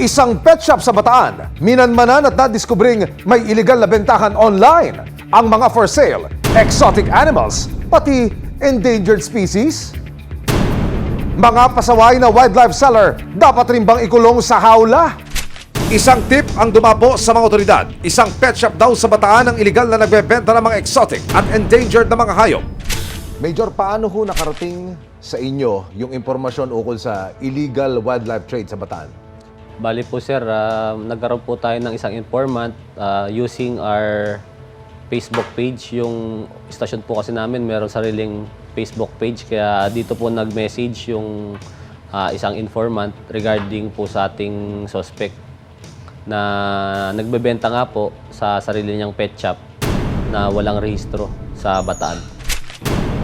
Isang pet shop sa Bataan, minanmanan at nadiskubring may illegal na bentahan online ang mga for sale, exotic animals, pati endangered species. Mga pasaway na wildlife seller dapat rin bang ikulong sa hawla? Isang tip ang dumapo sa mga otoridad. Isang pet shop daw sa Bataan ang illegal na nagbebenta ng mga exotic at endangered na mga hayop. Major, paano ho nakarating sa inyo yung impormasyon ukol sa illegal wildlife trade sa Bataan? Bali po sir, nagkaroon po tayo ng isang informant using our Facebook page. Yung stasyon po kasi namin meron sariling Facebook page, kaya dito po nag-message yung isang informant regarding po sa ating suspect na nagbebenta nga po sa sarili niyang pet shop na walang rehistro sa Bataan.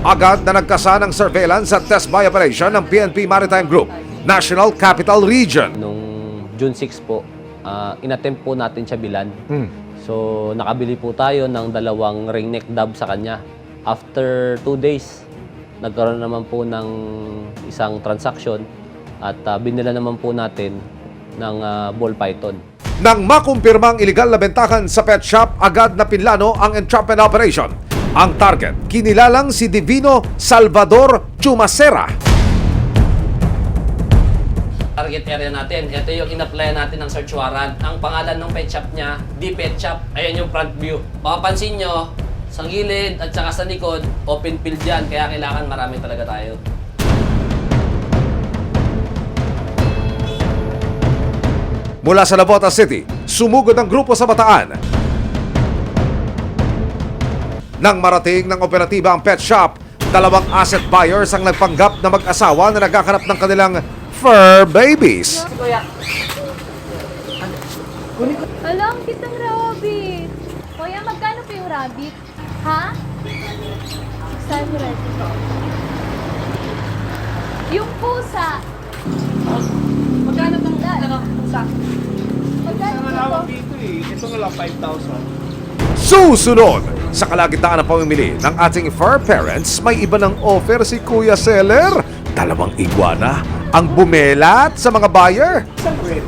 Agad na nagkasa ng surveillance at test buy operation ng PNP Maritime Group, National Capital Region. Noong June 6 po, inattempt po natin siya bilan. So, nakabili po tayo ng 2 ring neck dove sa kanya. After 2 days, nagkaroon naman po ng isang transaction at binila naman po natin ng ball python. Nang makumpirmang illegal na bentahan sa pet shop, agad na pinlano ang entrapment operation. Ang target, kinilalang si Divino Salvador Chumacera. Target area natin, ito yung in-apply natin ng search warrant. Ang pangalan ng pet shop niya, D Pet Shop. Ayan yung front view. Mapapansin nyo, sa gilid at saka sa likod, open field yan. Kaya kailangan marami talaga tayo. Mula sa Navotas City, sumugod ang grupo sa Bataan. Nang marating ng operatiba ang pet shop, 2 asset buyers ang nagpanggap na mag-asawa na nagkakanap ng kanilang fur babies. Alam kitang rabbit. Kuya, magkano po yung rabbit? Ha? 600. Yung pusa. Magkano bang pusa? Magkano po? Ito nga lang 5,000. Susunod, sa kalagitnaan ng pamimili ng ating fur parents, may iba ng offer si Kuya Seller. 2 iguana ang bumelat sa mga buyer. Isang red.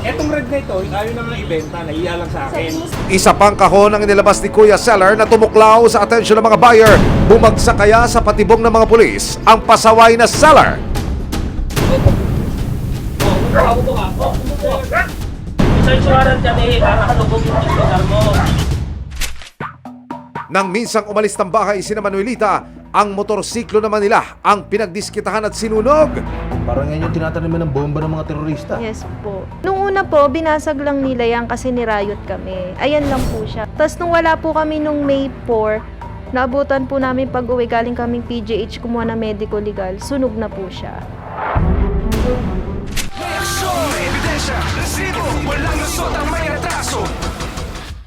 Etong red na ito, ayaw naman ng ibenta, nahiya lang sa akin. Isa pang kahon ang inilabas ni Kuya Seller na tumuklaw sa atensyon ng mga buyer. Bumagsak kaya sa patibong ng mga pulis ang pasaway na seller. Search warrant yan para halugog yung lugar mo. Nang minsang umalis ng bahay si Manuelita, ang motorsiklo naman nila ang pinagdiskitahan at sinunog. Parang yan yung tinataniman ng bomba ng mga terorista. Yes po. Nung una po, binasag lang nila yan kasi nirayot kami. Ayan lang po siya. Tapos nung wala po kami nung May 4, naabutan po namin pag-uwi galing kaming PGH kumuha ng medico legal, sunog na po siya.